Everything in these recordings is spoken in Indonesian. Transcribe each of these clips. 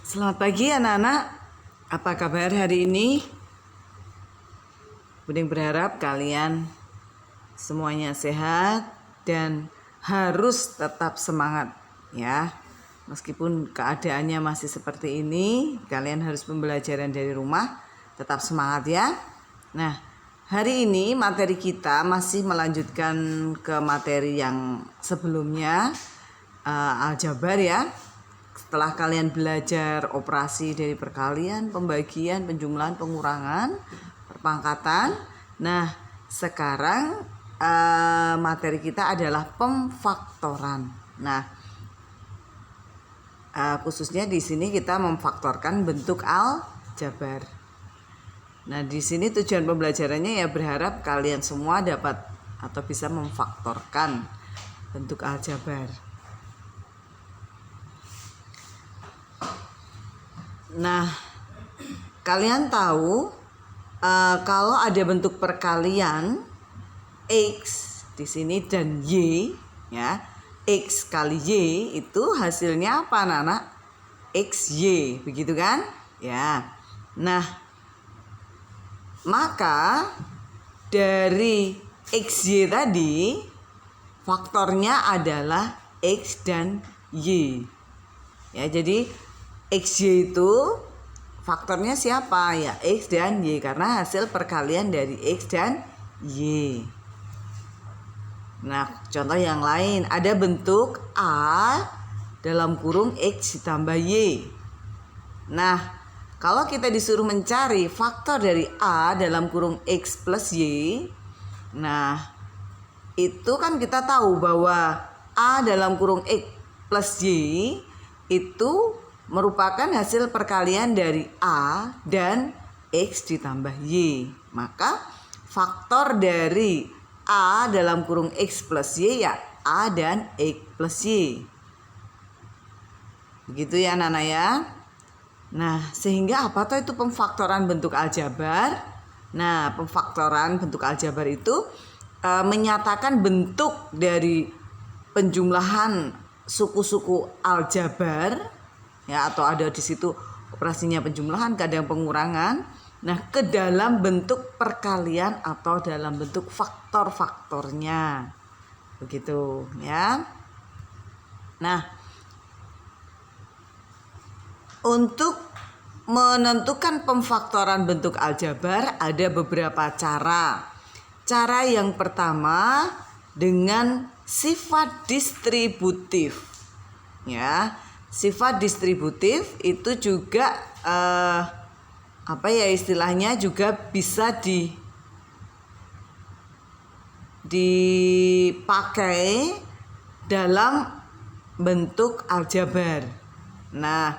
Selamat pagi anak-anak. Apa kabar hari ini? Buding berharap kalian semuanya sehat dan harus tetap semangat ya. Meskipun keadaannya masih seperti ini, kalian harus pembelajaran dari rumah, tetap semangat ya. Nah, hari ini materi kita masih melanjutkan ke materi yang sebelumnya, aljabar ya. Setelah kalian belajar operasi dari perkalian, pembagian, penjumlahan, pengurangan, perpangkatan. Nah, sekarang materi kita adalah pemfaktoran. Nah, khususnya di sini kita memfaktorkan bentuk aljabar. Nah, di sini tujuan pembelajarannya ya berharap kalian semua dapat atau bisa memfaktorkan bentuk aljabar. Nah, kalian tahu kalau ada bentuk perkalian X di sini dan Y ya, X kali Y itu hasilnya apa anak-anak? XY, begitu kan? Ya. Nah, maka dari XY tadi faktornya adalah X dan Y. Ya, jadi XY itu faktornya siapa? Ya X dan Y, karena hasil perkalian dari X dan Y. Nah, contoh yang lain, ada bentuk A dalam kurung X ditambah Y. Nah, kalau kita disuruh mencari faktor dari A dalam kurung X plus Y, nah itu kan kita tahu bahwa A dalam kurung X plus Y itu merupakan hasil perkalian dari A dan X ditambah Y. Maka faktor dari A dalam kurung X plus Y ya A dan X plus Y. Begitu ya anak-anak ya. Nah, sehingga apa tuh itu pemfaktoran bentuk aljabar? Nah, pemfaktoran bentuk aljabar itu menyatakan bentuk dari penjumlahan suku-suku aljabar ya, atau ada di situ operasinya penjumlahan, kadang pengurangan. Nah, ke dalam bentuk perkalian atau dalam bentuk faktor-faktornya. Begitu ya. Nah, untuk menentukan pemfaktoran bentuk aljabar ada beberapa cara. Cara yang pertama dengan sifat distributif. Ya. Sifat distributif itu juga apa ya istilahnya, juga bisa dipakai dalam bentuk aljabar. Nah,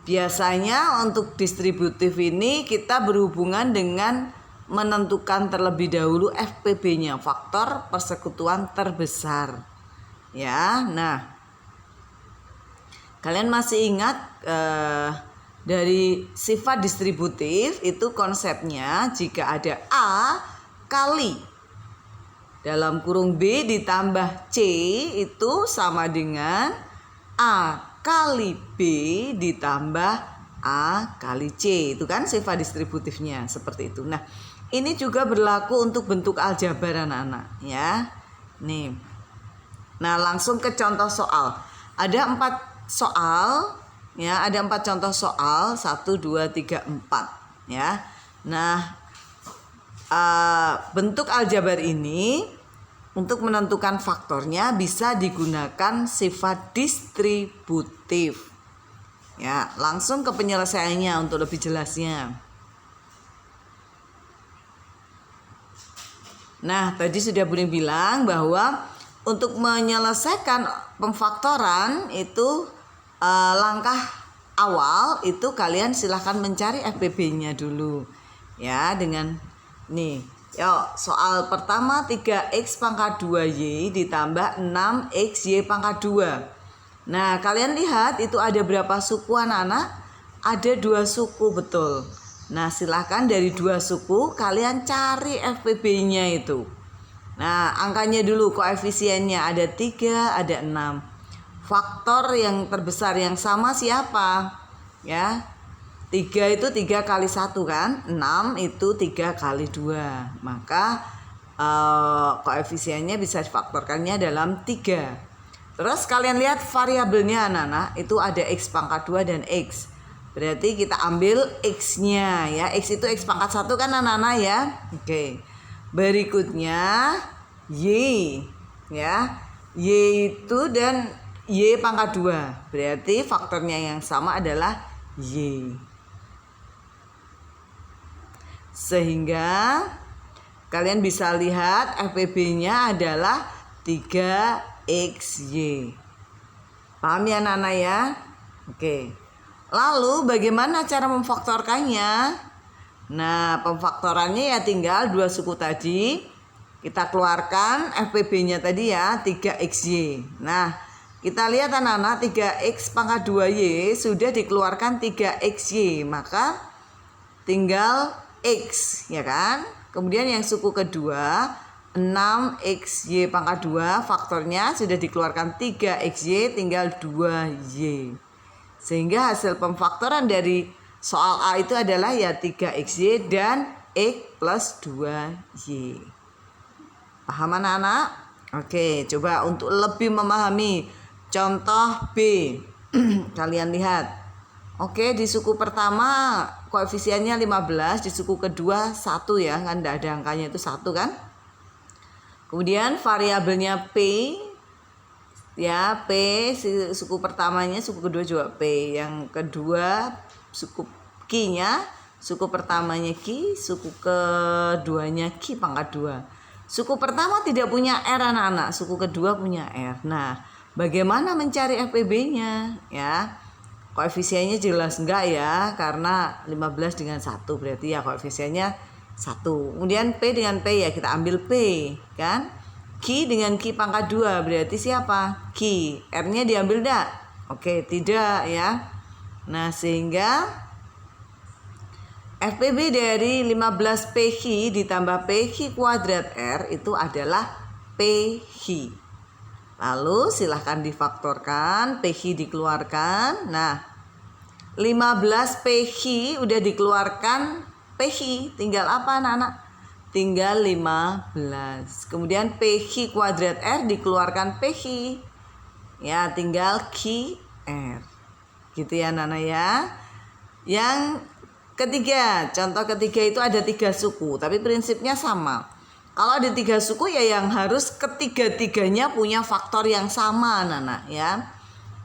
biasanya untuk distributif ini kita berhubungan dengan menentukan terlebih dahulu FPB-nya, faktor persekutuan terbesar. Ya, nah kalian masih ingat dari sifat distributif itu konsepnya jika ada A kali dalam kurung B ditambah C itu sama dengan A kali B ditambah A kali C. Itu kan sifat distributifnya seperti itu. Nah, ini juga berlaku untuk bentuk aljabar anak-anak ya. Nih. Nah, langsung ke contoh soal. Ada 4 soal ya, ada 4 contoh soal, 1, 2, 3, 4 ya. Nah, bentuk aljabar ini untuk menentukan faktornya bisa digunakan sifat distributif ya. Langsung ke penyelesaiannya untuk lebih jelasnya. Nah, tadi sudah Budi bilang bahwa untuk menyelesaikan pemfaktoran itu langkah awal itu kalian silahkan mencari FPB-nya dulu ya, dengan nih. Yuk, soal pertama 3x pangkat 2y ditambah 6xy pangkat 2. Nah, kalian lihat itu ada berapa suku anak-anak? Ada 2 suku, betul. Nah, silahkan dari 2 suku kalian cari FPB-nya itu. Nah, angkanya dulu, koefisiennya ada 3, ada 6. Faktor yang terbesar yang sama siapa? ya. 3 itu 3 kali 1 kan, 6 itu 3 kali 2, maka koefisiennya bisa difaktorkannya dalam 3. Terus kalian lihat variabelnya anak-anak, itu ada X pangkat 2 dan X. Berarti kita ambil X-nya ya, X itu X pangkat 1 kan anak-anak ya. Oke, berikutnya Y ya, Y itu dan Y pangkat 2, berarti faktornya yang sama adalah Y. Sehingga kalian bisa lihat FPB-nya adalah 3XY. Paham ya anak-anak ya? Oke. Lalu bagaimana cara memfaktorkannya? Nah, pemfaktorannya ya tinggal 2 suku tadi. Kita keluarkan FPB-nya tadi ya, 3XY. Nah, kita lihat anak-anak, 3X pangkat 2Y sudah dikeluarkan 3XY. Maka tinggal X ya kan. Kemudian yang suku kedua 6XY pangkat 2, faktornya sudah dikeluarkan 3XY, tinggal 2Y. Sehingga hasil pemfaktoran dari soal A itu adalah ya 3XY dan X plus 2Y. Paham anak-anak? Oke, coba untuk lebih memahami contoh B. Kalian lihat. Oke, di suku pertama koefisiennya 15, di suku kedua 1 ya, kan tidak ada angkanya itu 1 kan. Kemudian variabelnya P ya, P suku pertamanya, suku kedua juga P. Yang kedua suku Q-nya, suku pertamanya Q, suku keduanya Q pangkat 2. Suku pertama tidak punya R anak-anak, suku kedua punya R. Nah, bagaimana mencari FPB-nya ya? Koefisiennya jelas enggak ya, karena 15 dengan 1 berarti ya koefisiennya 1. Kemudian P dengan P ya kita ambil P kan. Q dengan Q pangkat 2 berarti siapa? Q. R-nya diambil enggak? Oke, tidak ya. Nah, sehingga FPB dari 15 PQ ditambah PQ kuadrat R itu adalah PQ. Lalu silahkan difaktorkan, PQ dikeluarkan. Nah, 15 PQ udah dikeluarkan PQ, tinggal apa anak-anak? Tinggal 15. Kemudian PQ kuadrat R dikeluarkan PQ. Ya, tinggal QR. Gitu ya anak-anak ya. Yang ketiga, contoh ketiga itu ada 3 suku, tapi prinsipnya sama. Kalau ada 3 suku ya yang harus ketiga-tiganya punya faktor yang sama anak-anak ya.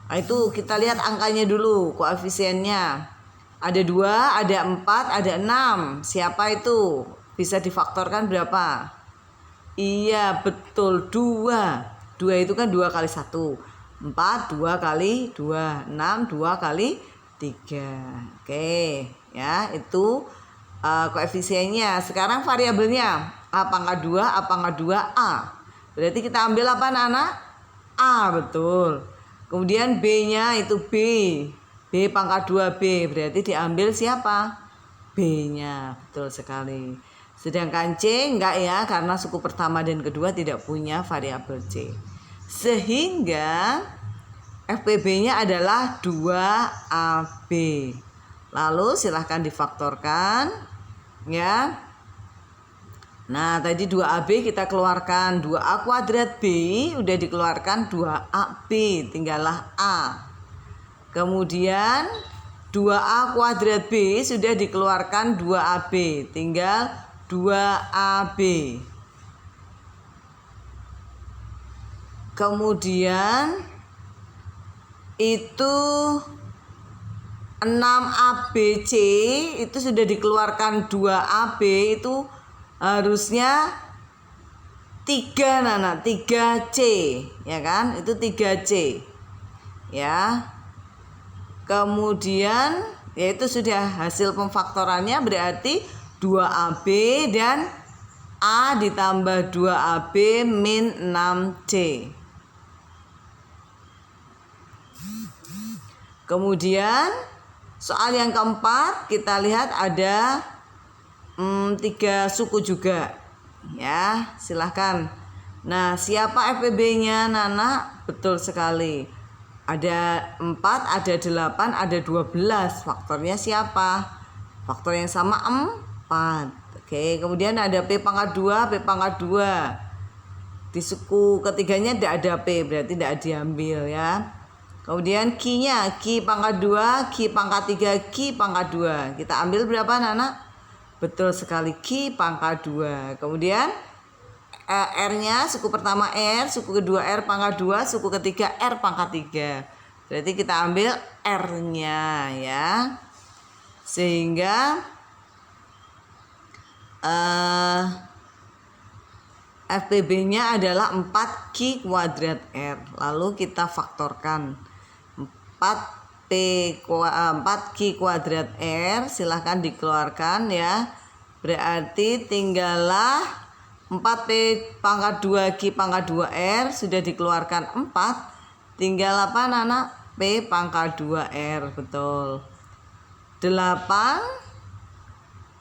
Nah, itu kita lihat angkanya dulu, koefisiennya. Ada 2, ada 4, ada 6. Siapa itu? Bisa difaktorkan berapa? Iya betul 2. 2 itu kan 2 kali 1. 4, 2 kali 2. 6, 2 kali 3. Oke ya, itu koefisiennya. Sekarang variabelnya A pangkat 2, A pangkat 2, A. Berarti kita ambil apa anak-anak? A, betul. Kemudian B-nya itu B. B pangkat 2B. Berarti diambil siapa? B-nya, betul sekali. Sedangkan C enggak ya, karena suku pertama dan kedua tidak punya variabel C. Sehingga FPB-nya adalah 2AB. Lalu silahkan difaktorkan ya. Nah, tadi 2AB kita keluarkan, 2A kuadrat B udah dikeluarkan 2AB, tinggallah A. Kemudian 2A kuadrat B sudah dikeluarkan 2AB, tinggal 2AB. Kemudian itu 6ABC itu sudah dikeluarkan 2AB, itu harusnya 3 Nana, 3C ya kan, itu 3C ya. Kemudian yaitu sudah hasil pemfaktorannya, berarti 2AB dan A ditambah 2AB min 6C. Kemudian soal yang keempat kita lihat ada 3 suku juga ya, silahkan. Nah, siapa FPB-nya Nana? Betul sekali, Ada 4, ada 8, ada 12. Faktornya siapa? Faktor yang sama 4. Oke, kemudian ada P pangkat 2, P pangkat 2. Di suku ketiganya tidak ada P, berarti tidak diambil ya. Kemudian Q-nya, Q pangkat 2, Q pangkat 3, Q pangkat 2. Kita ambil berapa anak-anak? Betul sekali, Q pangkat 2. Kemudian R-nya, suku pertama R, suku kedua R pangkat 2, suku ketiga R pangkat 3. Berarti kita ambil R-nya ya. Sehingga FPB-nya adalah 4Q kuadrat R. Lalu kita faktorkan 4Q kuadrat R, silahkan dikeluarkan ya. Berarti tinggallah 4P pangkat 2 Q pangkat 2 R, sudah dikeluarkan 4, tinggal apa anak? P pangkat 2 R, betul. 8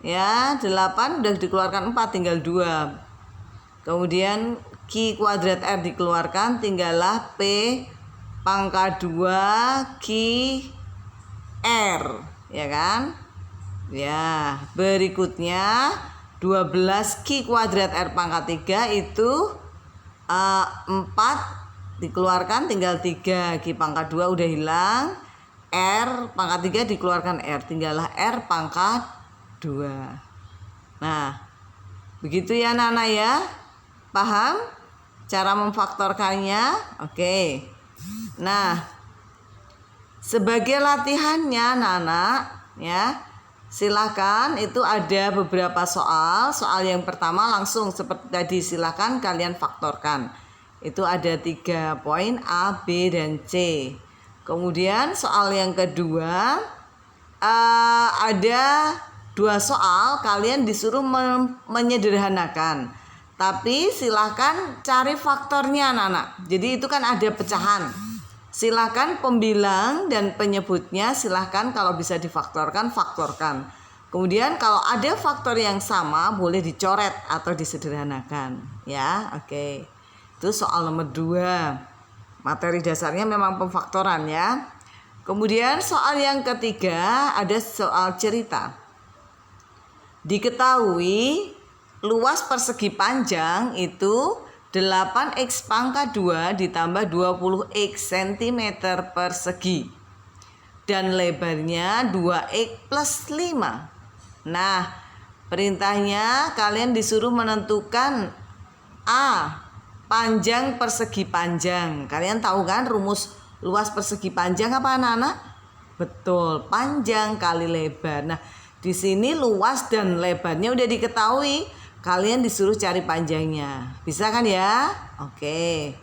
ya, 8 sudah dikeluarkan 4, tinggal 2. Kemudian Q kuadrat R dikeluarkan, tinggallah P pangkat 2 Q R, ya kan? Ya, berikutnya 12 Q kuadrat R pangkat 3 itu 4 dikeluarkan, tinggal 3. Q pangkat 2 udah hilang, R pangkat 3 dikeluarkan R, tinggallah R pangkat 2. Nah, begitu ya anak-anak ya. Paham cara memfaktorkannya? Oke. Nah, sebagai latihannya anak-anak ya, silakan, itu ada beberapa soal. Soal yang pertama langsung seperti tadi, silakan kalian faktorkan. Itu ada 3 poin A, B, dan C. Kemudian soal yang kedua ada 2 soal, kalian disuruh menyederhanakan. Tapi silahkan cari faktornya anak-anak. Jadi itu kan ada pecahan. Silahkan pembilang dan penyebutnya, silahkan kalau bisa difaktorkan, faktorkan. Kemudian kalau ada faktor yang sama boleh dicoret atau disederhanakan. Ya, oke. Itu soal nomor 2. Materi dasarnya memang pemfaktoran ya. Kemudian soal yang ketiga ada soal cerita. Diketahui luas persegi panjang itu 8x pangkat 2 ditambah 20x cm persegi. Dan lebarnya 2x plus 5. Nah, perintahnya kalian disuruh menentukan A, panjang persegi panjang. Kalian tahu kan rumus luas persegi panjang apa anak-anak? Betul, panjang kali lebar. Nah, di sini luas dan lebarnya udah diketahui. Kalian disuruh cari panjangnya. Bisa kan ya? Oke.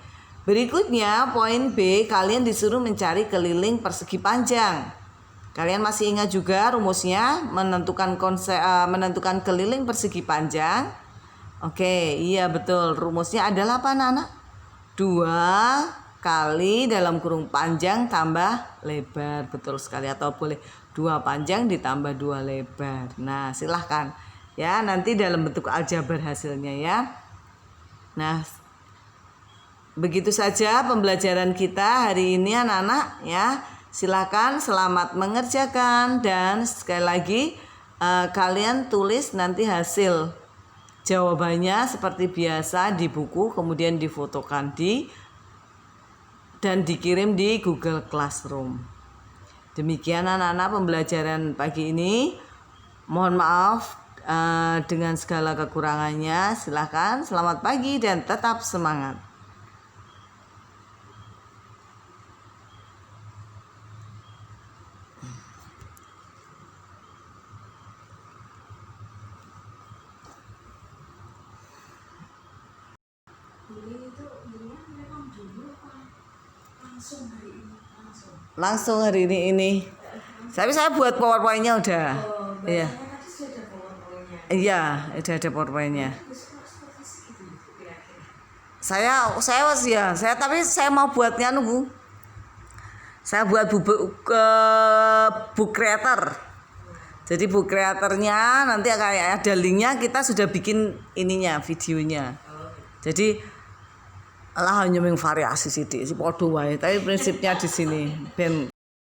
Berikutnya poin B, kalian disuruh mencari keliling persegi panjang. Kalian masih ingat juga rumusnya, menentukan keliling persegi panjang. Oke, iya betul. Rumusnya adalah apa anak-anak? 2 kali dalam kurung panjang tambah lebar. Betul sekali, atau boleh 2 panjang ditambah 2 lebar. Nah, silahkan ya, nanti dalam bentuk aljabar hasilnya ya. Nah, begitu saja pembelajaran kita hari ini anak-anak ya. Silakan selamat mengerjakan, dan sekali lagi kalian tulis nanti hasil jawabannya seperti biasa di buku, kemudian difotokan dan dikirim di Google Classroom. Demikian anak-anak pembelajaran pagi ini. Mohon maaf dengan segala kekurangannya. Silakan, selamat pagi dan tetap semangat. Langsung hari ini. Tapi saya buat PowerPoint-nya udah. Iya. Iya, udah ada PowerPoint-nya. Saya tapi saya mau buatnya nunggu. Saya buat book creator. Jadi book creatornya nanti kayak ada linknya, kita sudah bikin ininya, videonya. Jadi Alah hanya variasi sithik si padha wae, tapi prinsipnya di sini ben